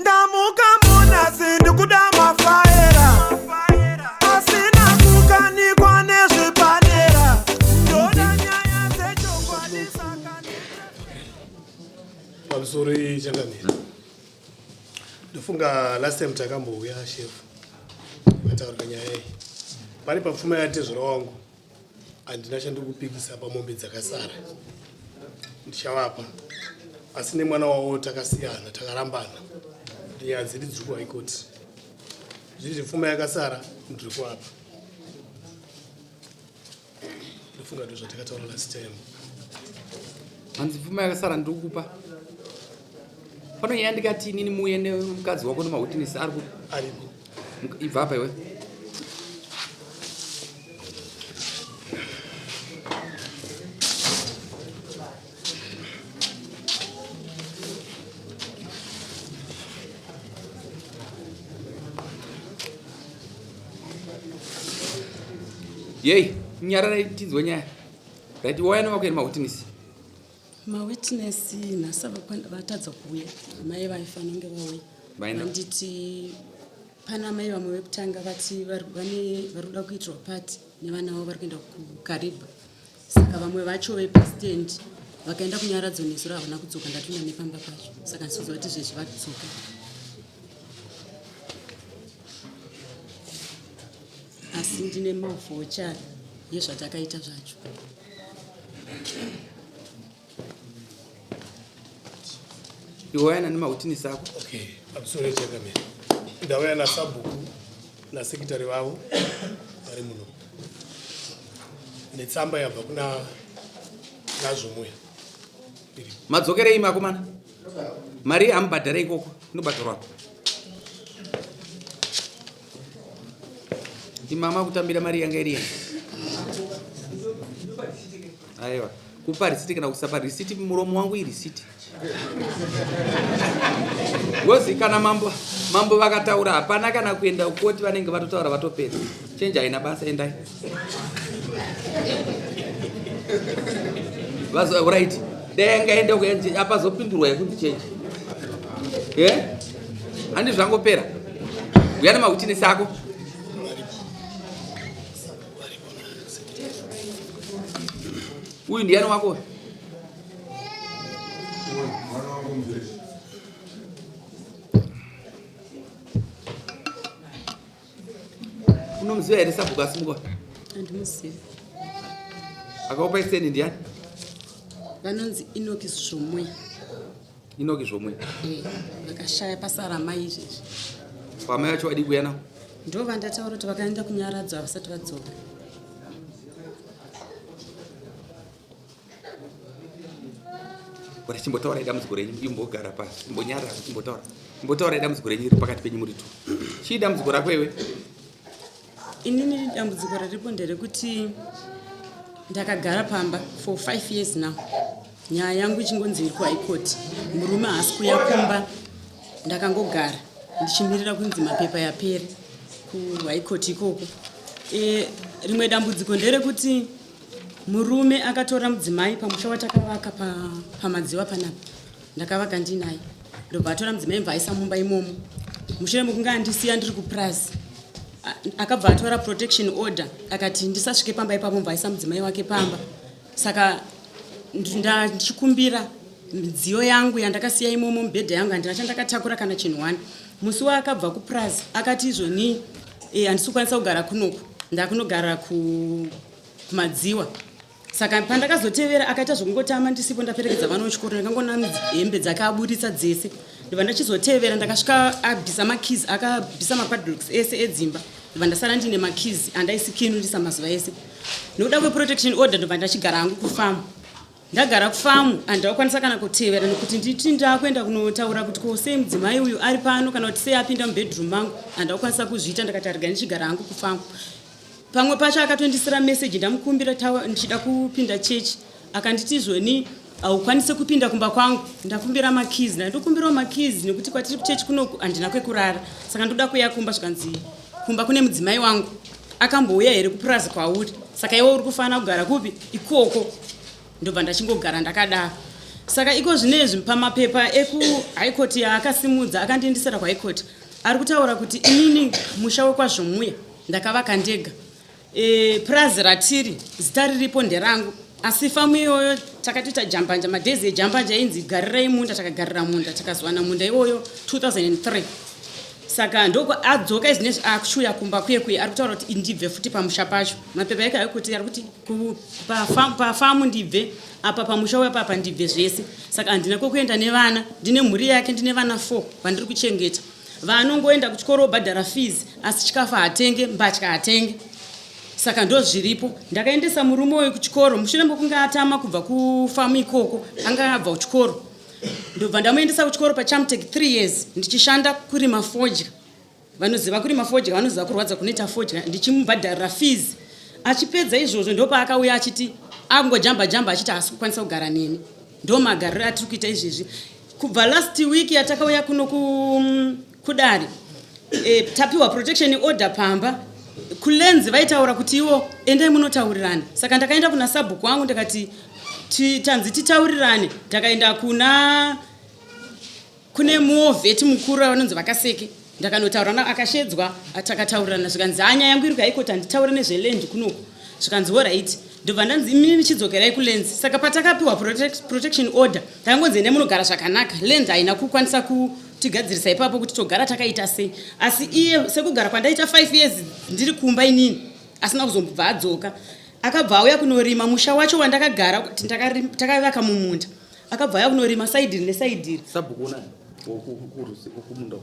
Ndamuka muna sindu kudama faera asina kukanikwa nezvepadera ndoda nyaya dzechokwadi sakani pamusoro changamira ndofunga last time takambouya chef mataurika nyaya iyi pari papfuma yatezvora wangu handina chandikupikisa pamombe dzakasara ndichavapa asi nemwana wavo takasiyana takarambana nyaya dziri dzuku haikoti zviri pfuma yakasara ndiri kuapa ndofunga ndo zvatakataura last time hanzi pfuma yakasara ndiri kukupa pano nyaya ndikati inini muuye nemukadzi wako nemahutinisi ari aripo ibva apa iwe yei nyararai tinzwe nyaya right waya nevakueni mahutinisi mawitness nasava vatadza kuuya amai vaifanonge vauya vanditi pana amai vamwe vekutanga vati vari kuda kuitirwa pati nevana vavo vari kuenda kukariba saka vamwe vacho vepresident vakaenda kunyaradza nesu ravana kudzoka ndatunda nepamba pacho saka ndisizoa kuti zvezvi vadzoka asi ndine mavhocha yezvatakaita zvacho iwayana nemahutinisi ako okay pamusoro chakamira ndauya nasabhuku nasekitari vavo vari muno netsamba yabva kuna nazvomuya madzokerei makomana mari amubhadhara ikoko inobhadharwapo imama kutambira mari yanga iri yenyu aiwa kupa risiti kana kusapa risiti muromo wangu irisiti gozi kana mambo vakataura hapana kana kuenda ukoti vanenge vatotaura vatopedza chenji haina basa endai right dai angaenda kuenji apazopindurwa yekunzi chenji handi zvangopera uya nemahutinisi ako uyu ndiani wako unomuziva here sabhuku asimuka handimuzivi akaupa iseni ndiani vanonzi inoki zvomuya inoki zvomuya vakashaya basa ramai izvezvi pamai vacho vadi kuya navo ndo vandataura kuti vakaenda kunyaradza vasati vadzoka kuti chimbotaura idambudziko renyu imbogara pasi imbonyarara chimbotaura idambudziko renyu iri pakati penyu muri tu chii dambudziko rako iwe inini dambudziko riripo nderekuti ndakagara pamba for 5 years now nyaya yangu ichingonzi iri kuhaikoti murume haasi kuya kumba ndakangogara ndichimirira kunzi mapepa yapere kuhaikoti ikoko rimwe dambudziko nderekuti murume akatora mudzimai pamusha watakavaka pamadziva panapa ndakavaka ndinaye ndobva atora mudzimai mva aisa mumba imomo mushure mekunge andisiya ndiri kupurazi akabva atora protection order akati ndisasvike pamba ipapo mva aisa mudzimai wake pamba saka ndichikumbira midziyo yangu yandakasiya imomo mubhedha yangu handina chandakatakura kana chinhu wani musi waakabva kupurazi akati izvoni handisi kukwanisa kugara kunoko ndakunogara kumadziwa saka pandakazotevera akaita zvokungotama ndisipo ndaperekedza vana vechikoro ndakangona hembe dzake aburitsa dzese ndobva ndachizotevera ndakasvika abvisa makizi akabvisa mapadlocks ese edzimba ndobva ndasara ndine makizi andaisikinurisa mazuva ese nokuda kweprotection order ndobva ndachigara hangu kufamu ndagara kufamu handakwanisa kana kutevera nekuti nditi ndakuenda kunotaura kuti ko sei mudzimai uyu ari pano kana kuti sei apinda mubedroom mangu handakwanisa kuzviita ndakati arega ndichigara hangu kufamu pamwe pacho akatondisira meseji ndamukumbira ndichida kupinda chechi akanditi izvoni haukwanise kupinda kumba kwangu ndakumbira makizi ndandokumbirawo makizi nekuti kwatiri kuchechi kunoku handina kwekurara saka ndoda kuya kumba zvikanzi kumba kune mudzimai wangu akambouya here kupurazi kwauri saka iwe uri kufanira kugara kupi ikoko ndobva ndachingogara ndakadaro saka iko zvinezvi pamapepa ekuhigh court akasimudza akandiendesera kuhigh court ari kutaura kuti inini musha wekwazvomuya ndakavaka ndega prazi ratiri zita riripo nderangu asi famu iyoyo takatoita jambanja madhezi ejambanja inzi garirai munda takagarira munda takazwana munda iyoyo 2003 saka ndoko adzoka izvinezvi akushuya kumba kuye ari kutaura kuti ndibve futi pamusha pacho mapepa eka ekuti ari kuti pafamu ndibve apa pamusha wepapa ndibve zvese saka handina kwekuenda nevana ndine mhuri yake ndine vana 4 vandiri kuchengeta vanongoenda kuchikoro obhadhara fees asi chikafu hatenge mbatya hatenge saka ndo zviripo ndakaendesa murume uyu kuchikoro mushure mekunge atama kubva kufamu ikoko anga abva kuchikoro ndobva ndamuendesa kuchikoro pachamtek 3 years ndichishanda kurima fodya vanoziva kurima fodya vanoziva kurwadza kunoita fodya ndichimubhadharira fees achipedza izvozvo ndopaakauya achiti angojamba achiti asi kukwanisa kugara neni ndo magariro atiri kuita izvezvi kubva last week yatakauya kuno kudare tapiwa protection order pamba kulenzi vaitaura kuti iwo endai munotaurirana saka ndakaenda kuna sabhuku wangu ndakati tanzi titaurirane ndakaenda kune muovheti mukuru vanonzi vakaseke ndakanotaurana akashedzwa takataurirana zvikanzi hanya yangu iri kuhaikoti handitaure nezvelendi kunoko zvikanzi oright ndobva ndanzi imini chidzokerai kulenzi saka patakapiwa protection order takangonzi endai munogara zvakanaka lenzi haina kukwanisa kutigadzirisa ipapo kuti togara takaita sei asi iye sekugara kwandaita 5 years ndiri kumba inini asina kuzombobva adzoka akabva auya kunorima musha wacho wandakagara kuti takavaka mumunda akabva auya kunorima saidiri nesaidiri sabhukuna kumunda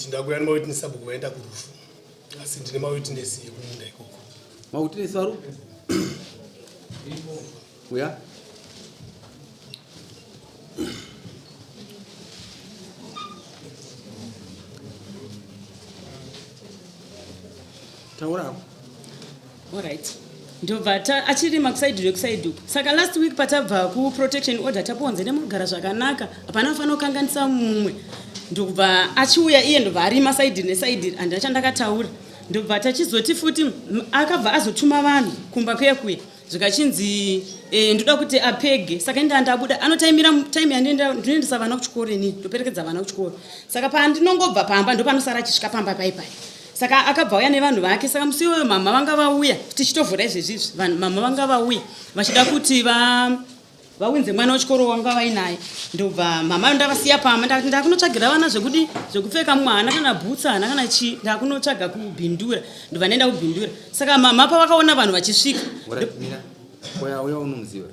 ndakuya nemawitness sabhuku vaenda kurufu asi ndine mawitness yekumunda ikoko mawitness varu uya taurapo alright ndobva achirima kusaidhi rekusaidhi uku saka last week patabva kuprotection order taponze nemugara zvakanaka hapana kufanira kukanganisa mumwe ndobva achiuya iye ndobva arima saidhi nesaidhi handina chandakataura ndobva tachizoti futi akabva azotuma vanhu kumba kuye zvikachinzi ndoda kuti apege saka inda ndabuda anotaimira time ndinoendesa vana kuchikoro inini ndoperekedza vana kuchikoro saka pandinongobva pamba ndopanosara achisvika pamba paipai saka akabva uya nevanhu vake saka musi iwoyo mama vanga vauya tichitovhura izvezvizvi mama vanga vauya vachida kuti vawinze mwana wechikoro wanga vainaye ndobva mama ndavasiya pamba ndakati ndakunotsvagira vana zvekudi zvekupfeka mwana kana bhutsa hana kana chi ndakunotsvaga kubhindura ndobva ndaenda kubhindura saka mama pavakaona vanhu vachisvika uya unomuziva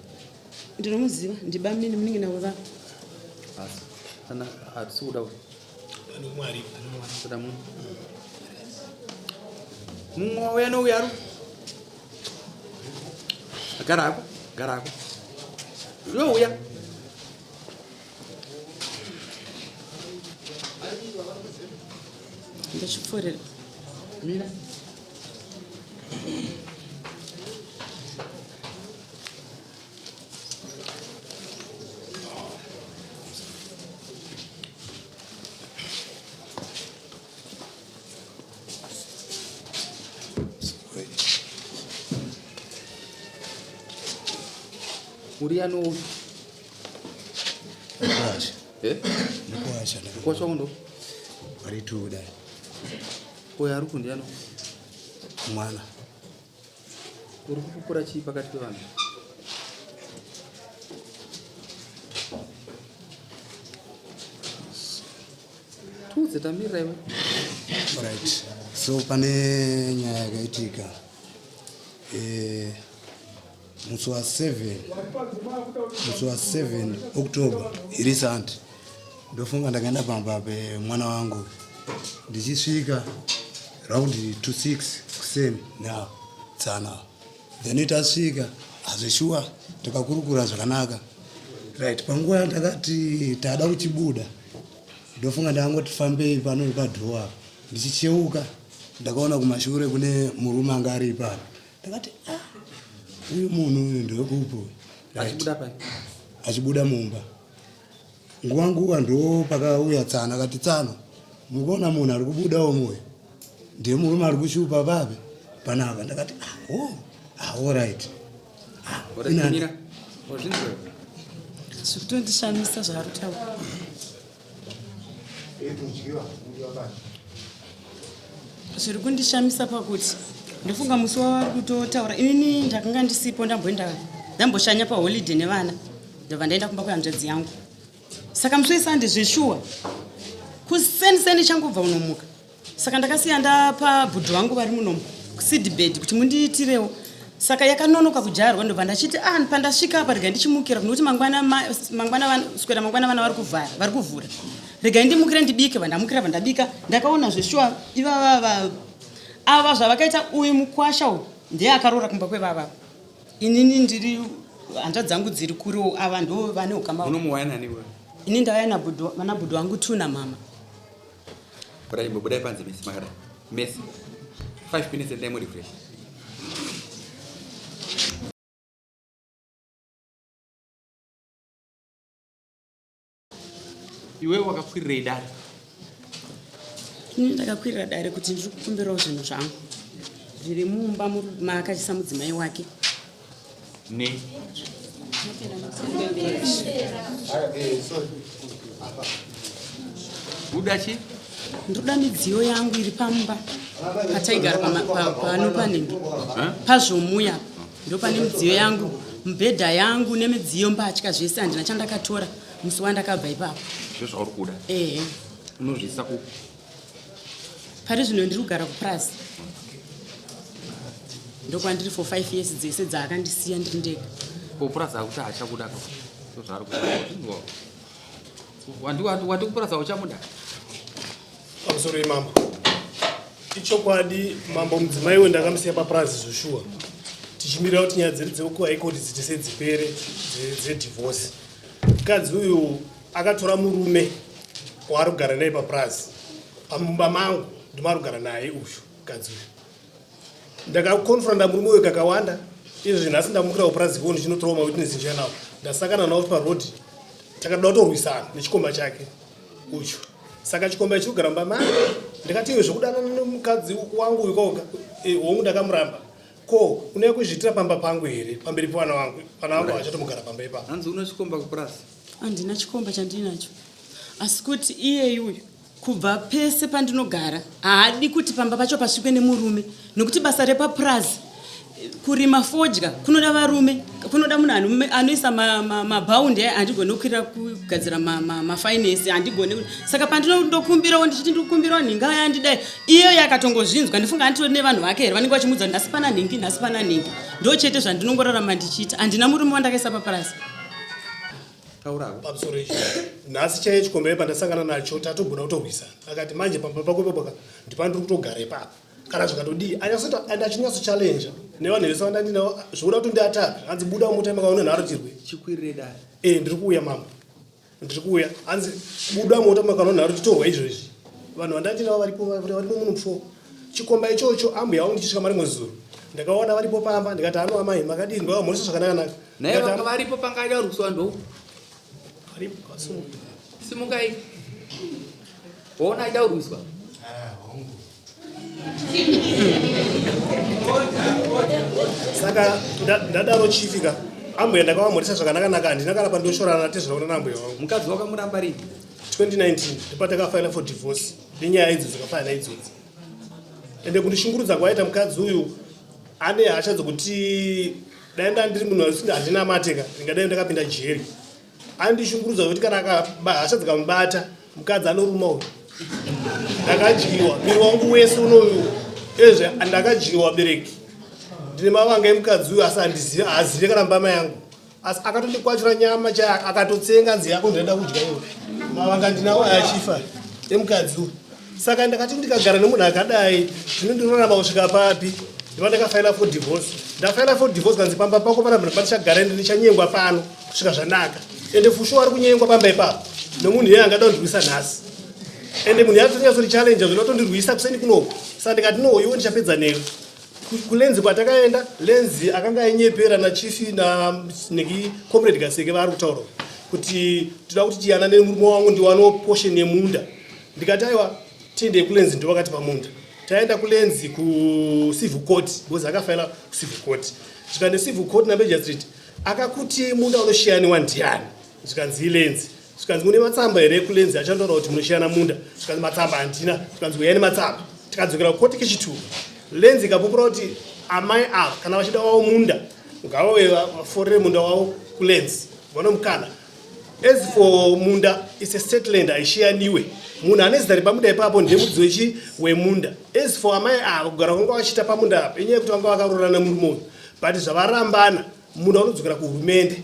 ndinomuziva ndibamini muningi nawe kana hatisi kuda anomwari kuda munhu mumwe wauya nouyaru garako youya ndachipfuurira mina uri ano kwasha undo ari tu dai uya ari kundi ano mwana uri kupupura chii pakati pevanhu tudze tamirira iwe right so pane nyaya yakaitika musi wa 7 October iri sandi ndofunga ndakaenda pamba pemwana wangu ndichisvika raundi 26 kuseni na tsana then tasvika azvishuwa takakurukura zvakanaka right panguva ndakati tada kuchibuda ndofunga ndangoti fambei pano padhowa ndichicheuka ndakaona kumashure kune murume anga ari ipapo ndakati uyu munhu uyu ndekupo achibuda mumba nguva ndo pakauya tsana akati tsano mukuona munhu ari kubudawo moyo ndiye murume ari kushupa pape panapa ndakati all right Zvekutondishamisa zvaro taura. Zviri kundishamisa pakuti ndofunga musi wavari kutotaura inini ndakanga ndisipo ndamboshanya paholiday nevana ndobva ndaenda kumba kwehanzvadzi yangu. Saka musi weSunday zveshuwa kuseniseni changobva unomuka. Saka ndakasiya ndapa bhudhu wangu vari munomu kuseedbed kuti mundiitirewo. Saka yakanonoka kujairwa ndobva ndachiti pandasvika apa rega ndichimukira kunokuti swera mangwana vana vari kuvhura. Rega ndimukire ndibike, vandamukira vandabika. Ndakaona zveshuwa ivava ava zvavakaita uyu mukwasha uyu ndiye akaroora kumba kwevava. Inini ndiri hanzvadzi dzangu dziri kuriwo ava ndo vane ukama. Unomuwaya nani wewe? Ini ndauya vana bhudhu wangu 2 na mama. Budai panze Messi makada. Messi. 5 minutes and then we refresh. Iwe wakakwirira dare. Ini ndakakwirira dare kuti ndiri kukumbirawo zvinhu zvangu zviri mumba maakachisa mudzimai wake. Ne. Udachi? Ndoda midziyo yangu iri pamba pataigara pano panenge pazvomuya ndo pane midziyo yangu, mubhedha yangu nemidziyo mbatya zvese handina chandakatora musi wandakabva ipapo. Zvauri kuda? Ehe. Unozvisa ku pari zvino ndiri kugara kuPlaza. Ndokwandiri for 5 years dzese dzaakandisiya ndiri ndega. kuPlaza kuti achakuda so zvaari kuda wati kuPlaza uchamuda pamusoro imambo ichokwadi mambo mudzimai wendakamisiya paPlaza zvoshuwa tichimirira kuti nyaya dzedu dzekuhigh court dzitise dzipere dzedivorce. Mukadzi uyu akatora murume waari kugara naye paPlaza pamumba mangu ndimari kugara naye uyu mukadzi uyu. Ndakakonfranda murume uyu kakawanda izvi nhasi ndamukira kuPlaza iko ndichinotorawo mawitness ndichanawo ndasakana nawo parodi takada kutorwisana nechikomba chake uchu. Saka chikomba chiri kugara mumba mangu ndikati iwe zvekudana nemukadzi wangu uyu koga hongu ndakamuramba ko unee kuzviitira pamba pangu here pamberi pavana vangu vana vangu vachatomugara pamba ipapo. Hanzi une chikomba kuPlaza? Handina chikomba chandinacho asi kuti iye uyu kubva pese pandinogara haadi kuti pamba pacho pasvikwe nemurume nokuti basa repaPlaza kurima fodya kunoda varume, kunoda munhu anoisa mabhaundi handigone kukwirira kugadzira mafinance handigone. Saka pandinondokumbirawo ndichiti ndikukumbirawo nhinga yandidai iyo yakatongozvinzwa ndifunga handitori nevanhu vake here vanenge vachimudza nhasi pana nhingi nhasi pana nhingi ndo chete zvandinongorarama ndichiita handina murume wandakaisa paPlaza. Pamusoro ichi nhasi chaiye chikomba pandasangana nacho tatogona kutorwisana akati manje pamba pako ipapo ndipandiri kutogara ipapo kana zvikatodii andachinyaso challenge nevanhu vese vandandinawo zvokuda kuti ndiataka hanzi buda mutai makaona nharo chirwe chikwirire dare. Ndiri kuuya mambo ndiri kuuya hanzi buda mutai makaona nharo chitorwa izvozvi vanhu vandandinawo varipo muno 4 chikomba ichocho ambuya wangu ndichisvika marimwe zuro ndakaona varipo pamba ndikati hano amai makadini ndavamhoresa zvakanaka naye vanga varipo pangaida ruswa ndo varipo kasungu simungai ona aida urwiswa saka ndadaro chifika ambuya ndakavamhoresa zvakanaka handina kana pandoshorana tezviraona nambuya wangu. mukadzi wakamuramba rini? 2019 ndopatakafaila for divorce nenyaya idzi dzakafanana idzodzi ende kundishungurudza kwaita mukadzi uyu ane hasha dzokuti dai ndandiri munhu asinga handina mateka ndingadai ndakapinda jeri. Andishungurudza kuti kana hasha dzikamubata mukadzi anoruma uyu ndakadyiwa miri wangu wese unoyu ezve ndakadyiwa bereki ndine mavanga emukadzi uyu asi hazive kana mbama yangu asi akatondikwachura nyama chaya akatotsenga nzi yako ndinoda kudya iwe mavanga ndinawo achifa emukadzi uyu. Saka ndakati ndikagara nemunhu akadai zvinondinonama kusvika papi ndiva ndakafaila for divorce. Ndafaila for divorce kanzi pamba pako pana munhu pandichagara ndichanyengwa pano kusvika zvanaka ende fusho wari kunyengwa pamba ipapo nemunhu iye angada kundirwisa nhasi ende munhu yatonyatso challenge zvinotondirwisa kuseni kunoko. Saka ndikati no iwe ndichapedza newe kulenzi kwatakaenda lenzi akanga ainyepera nachifi neki comrade Gaseke vari kutaura kuti toda kuti tiyana nemurume wangu ndiwanawo portion yemunda. Ndikati aiwa tiendei kulenzi ndovakati pamunda taenda kulenzi kucivil court because akafaila kucivil court svika necivil court naMajor Street akakuti munda unoshiyaniwa ndiani zvikanzi ilenzi zvikanzi mune matsamba here ekulenzi achandotaura kuti munoshiyana munda zvikanzi matsamba handina zvikanzi uyai nematsamba tikadzokera kukoti kechituka lenzi ikapupura kuti amai ava kana vachida wavo munda ngavave vaforere munda wavo kulenzi vanomukana as for munda is a state land haishiyaniwe munhu ane zita repamunda ipapo ndiye mudzi wemunda as for amai ava kugara kwanga vachita pamunda apa inyaya yekuti vanga vakarorana murume uyu but zvavarambana munda unodzokera kuhurumende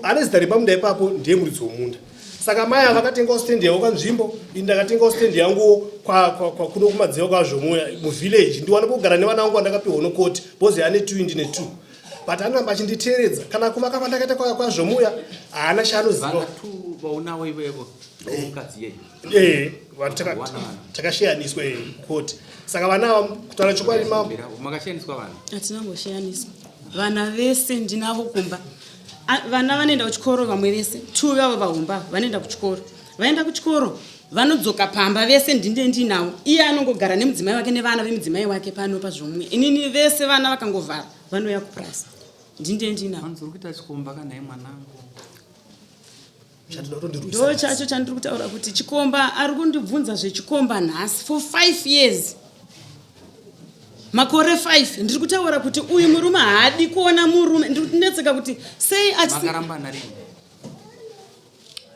ane zita repamunda ipapo ndiye muridzi womunda saka mai ava vakatengawo stendi yavo kanzvimbo ini ndakatengawo stendi yanguwo kuno kumadziro kwazvomuya muvhillaji ndiwanepo kugara nevana vangu vandakapiwa nokoti bhozi ane 2 ndine 2 but anamba achinditeeredza kana kuvaka kwandakaita kwazvomuya haana chaanoziva takashiyaniswa koti saka vana ava kutaura chokwadi hatinangoshiyaniswa vana vese ndinavo kumba vana vanoenda kuchikoro vamwe vese 2 vavo vahumba vanoenda kuchikoro vaenda kuchikoro vanodzoka pamba vese ndinde ndinavo iye anongogara nemudzimai wake nevana vemudzimai wake pano pazvomwe inini vese vana vakangovhara vanoya kuprasi ndinde ndinavo ndo chacho chandiri kutaura kuti chikomba ari kundibvunza zvechikomba nhasi for 5 years makore 5 ndiri kutaura kuti uyu murume haadi kuona murume ndiri kunetseka kuti sei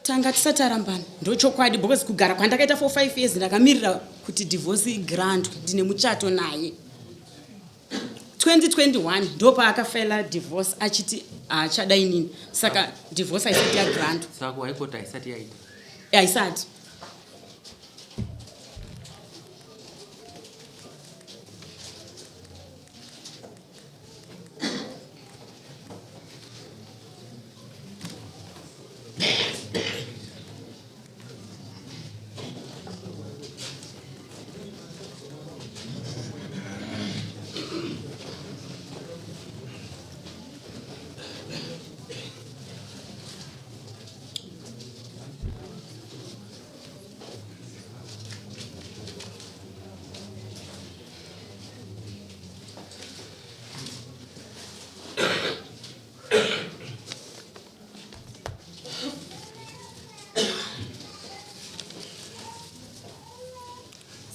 tanga tisati arambana ndochokwadi because kugara kwandakaita for 5 years ndakamirira kuti divorce igrant ndine muchato naye 2021 ndo paakafaila divorce achiti haachada inini saka divorce haisati yagrant haisati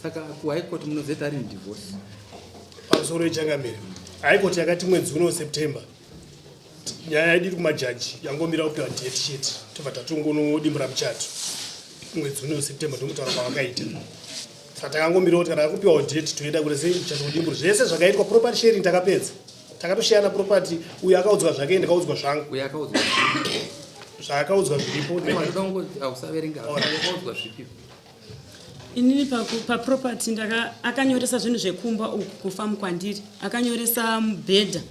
saka kuhaikoti munozoita rini divorce pamusoro ichangamira haikoti yakati mwedzi uno september nyaya yedu kumajaji yangomira kupiwa date chete tobva tatongonodimbura muchato mwedzi uno september ndomutaura kwavakaita saka takangomira kuti kana kupiwa date toenda kuti sei muchato kudimbura zvese zvakaitwa property sharing takapedza takatoshayana property uyu akaudzwa zvake ndakaudzwa zvangu uyu akaudzwa zvaakaudzwa zviripo ausaverenga akaudzwa zvipi inini paproperty akanyoresa zvinhu zvekumba uku kufamu kwandiri akanyoresa mubhedha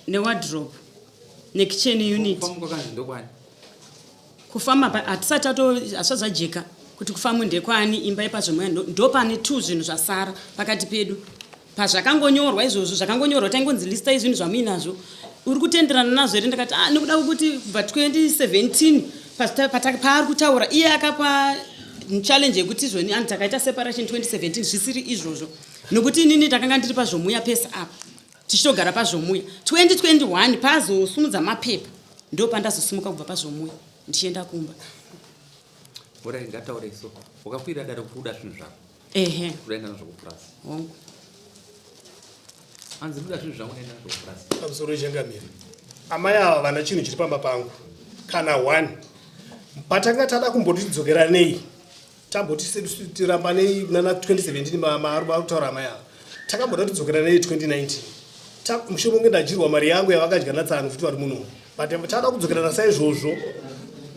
newardrobe nekitchen unit kufamu apa hatisati hasvazvajeka kuti kufamu ndekwani imba yepazvomweya ndo pane 2 zvinhu zvasara pakati pedu pazvakangonyorwa izvozvo zvakangonyorwa taingonzi lista izvinhu zvamuinazvo uri kutenderana nazvo here ndakati nekuda kuti kubva 2017 paari kutaura iye akapa challenge yekuti izvoni anhu takaita separation 2017 zvisiri izvozvo nokuti inini takanga ndiri pazvomuya pesa apa tichitogara pazvomuya 2021 pazosumudza mapepa ndo pandazosimuka kubva pazvomuya ndichienda kumba ora ingataure so wakakwira dare kuda zvinhu zvako kuenda nazvo kupurasi hongu hanzi kuda zvinhu zvangu enda nazvo kupurasi pamusoro ichangamira amai ava vana chinhu chiri pamba pangu kana 1 patanga tada kumbotidzokera nei tamboti tiramba nei nana 2017 maari kutaura amai ava takamboda tidzokera nei 2019 mushomo unge ndajirwa mari yangu yavakadya natsanu futi vari muno but tada kudzokerana saizvozvo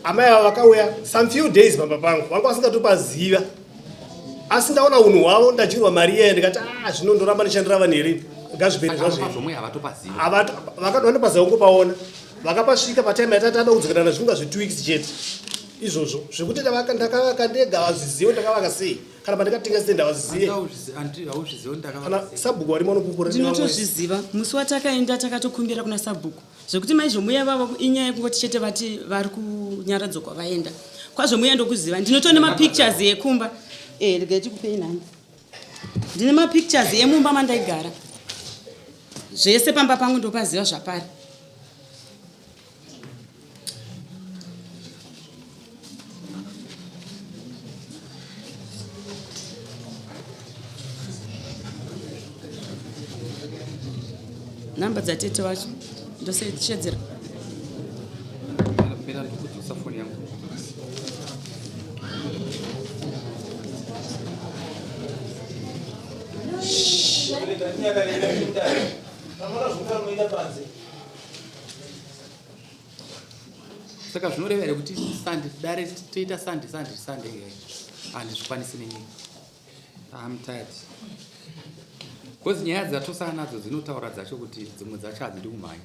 amai ava vakauya some few days pamba pangu vanga vasingatopaziva asi ndaona unhu hwavo ndajirwa mari iyayo ndikati zvino ndoramba ndichandira vanhu here ngazviperi zvazvevakatopaziva kungopaona vakapasvika pataime yatatada kudzokerana zvinonga zve 2 weeks chete izvozvo zvekuti ndakavaka ndega vazizive ndakavaka sei kana pandikatenga sei ndavazizive kana sabhuku warimo anopupura ndinotozviziva musi watakaenda takatokumbira kuna sabhuku zvekuti maizvomuya vava inyaya yekungoti chete vati vari kunyaradzwa kwavaenda kwazvomuya ndokuziva ndinotone mapictures yekumba regai tikupei nani ndine mapictures yemumba mandaigara zvese pamba pangu ndopaziva zvapari namba dzatete wacho ndosechedzera Mira ndikudzisa foni yangu. Saka zvinoreva here kuti Sunday dare toita Sunday handizvikwanisi nenyika. I'm tired. Because nyaya dzatosara nadzo dzinotaura dzacho kuti dzimwe dzacho hadzidi kumhanya.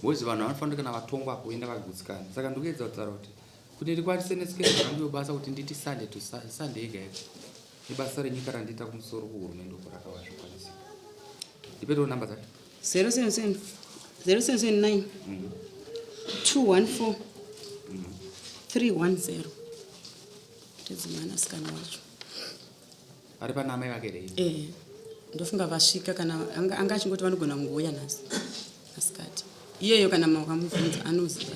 Bozi vanhu vanofanira kana vatongwa kuenda vagutsikana. Saka ndikuedza kutaura kuti ndikwanise nesiketi rangu basa kuti nditi Sunday to Sunday yega yega. Ibasa renyika randiita kumusoro kuhurumende uko rakava zvikwanisa. Ndipetiwo namba dzacho. 0779 214 310. Tedzimana sikana wacho. Ari pana amai vake rei. Ndofunga vasvika kana anga achingoti vanogona kungouya nhasi asikati iyeyo kana makamubvunza anoziva.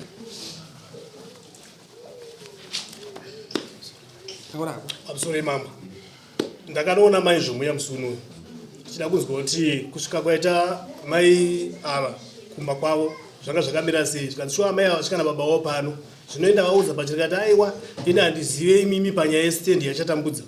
Taurako. Absore mama. Ndakanoona mai zvomuya musuno. Tichida kunzwa kuti kusvika kwaita mai ava kumba kwavo zvanga zvakamira sei. Tikanzwa mai ava vasvika nababa wavo pano. Zvinoenda vaudza pachirikati aiwa ini handizive imimi panyaya yestendi yachatambudza.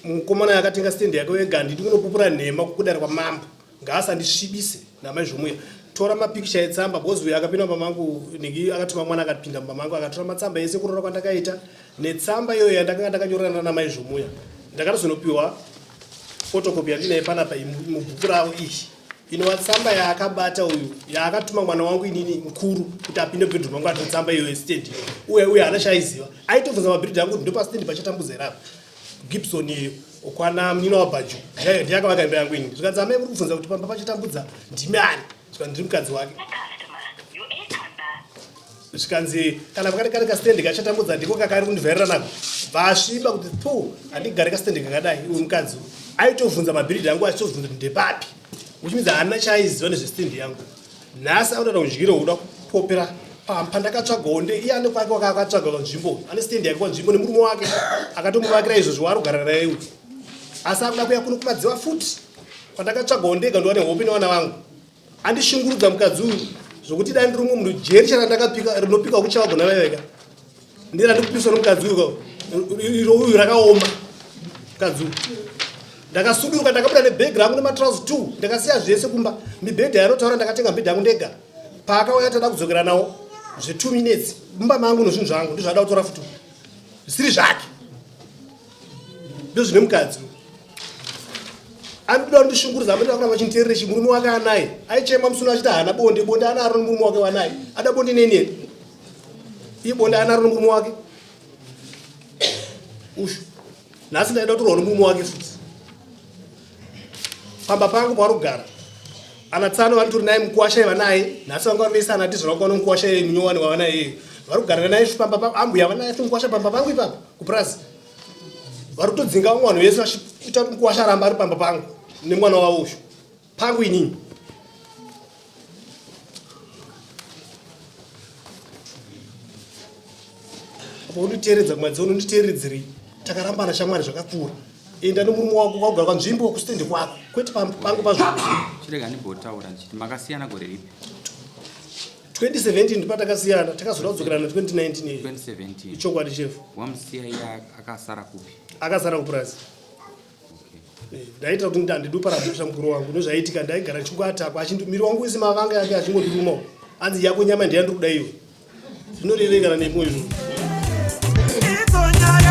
Mukomana yakatenga stendi yake wega nditi kunopupura nhema kukudara kwamambo ngaasandisvibise namai zvomuya. Tora mapikicha etsamba bhozi uyu akapinda mamangu niki akatuma mwana akapinda mamangu akatora matsamba ese kurora kwandakaita netsamba iyoyo yandakanga ndakanyorana namai zvomuya. Ndakatozonopiwa photocopy yandinaye panapa mubhuku ravo iyi inova tsamba yaakabata uyu yaakatuma mwana wangu inini mukuru kuti apinde bedroom wangu atore tsamba iyoyo yestendi uye hana chaiziva aitobvunza mabhiridhi angu kuti ndopastendi pachatambudza herapa Gibson iyo okwana munino wabhajo ndiyakavaka imba yangu ini zvikanzi amai muri kubvunza kuti pamba pachatambudza ndimi ani zvikanzi ndiri mukadzi wake zvikanzi kana pakati kastendi kachatambudza ndiko kakari kundivhairira nako vasviba kuti tu handigari kastendi kakadai uyu mukadzi aitovhunza mabhiridhi angu achitovhunza kuti ndepapi uchimidza hana chaiziva nezvestendi yangu nhasi aunoda kundyiro uda kupopera pampa ndakatsvagawo iyane kwake wakakatsvaga nzvimbo ane stendi yake kwanzvimbo nemurume wake akatomuvakira izvozvo waari kugara naye uyu asi akuda kuya kuno kumadziva futi kwandakatsvagawo ndega ndova nehope nevana vangu andishungurudza mukadzi uyu zvokuti dai ndiri mumwe munhu jeri charandakapika rinopika kuchavagona vaiveka ndirandikupiswa nomukadzi uyu iro uyu rakaoma mukadzi uyu ndakasunduruka ndakabuda nebhegi rangu nematrausi 2 ndakasiya zvese kumba mibhedha yanotaura ndakatenga mibhedha yangu ndega paakauya tada kudzokera nawo zve2 minutes mumba mangu nozvinhu zvangu ndizvada kutora futi zvisiri zvake ndozvine mukadzi anoda kundishungurudza amboda kuramba vachiniteerera chimurume wake anaye aichema musuno achiti hana bonde anaro nemurume wake wanaye ada bonde neni iye bonde anaro nemurume wake ushu nhasi ndaida kutorwa nemurume wake futi pamba pangu paari kugara ana tsano vari tori naye mukuwasha yevanaye nhasi vanga vari vese ana tizvona kuona mukuwasha munyowani wavanaye vari kugarira naye pamba pangu ambuya vanaye mukuwasha pamba pangu ipapa kuprazi vari kutodzinga vamwe vanhu vese vachiita kuti mukuwasha aramba ari pamba pangu nemwana wavo ushu pangu inini apa unditeeredza mwadzi unonditeeredzeri takarambana shamwari zvakapfuura enda nomurume wako kwakugara kwanzvimbo kustendi kwako kwete pangu pazvino chirega ndimbotaura ndichiti makasiyana gore ripi 2017 ndipatakasiyana takazoda kudzokerana 2019 2017 ichokwadi chefu wamusiya iye akasara kupi akasara kupurazi ndaita kuti handidi kuparadzisa mukuru wangu nozvaitika ndaigara chikuatakwa miri wangu isi mavanga yake achingondirumawo anzi yako nyama ndiyandiri kuda iwe zvinorevekana nemwe izvo It's on your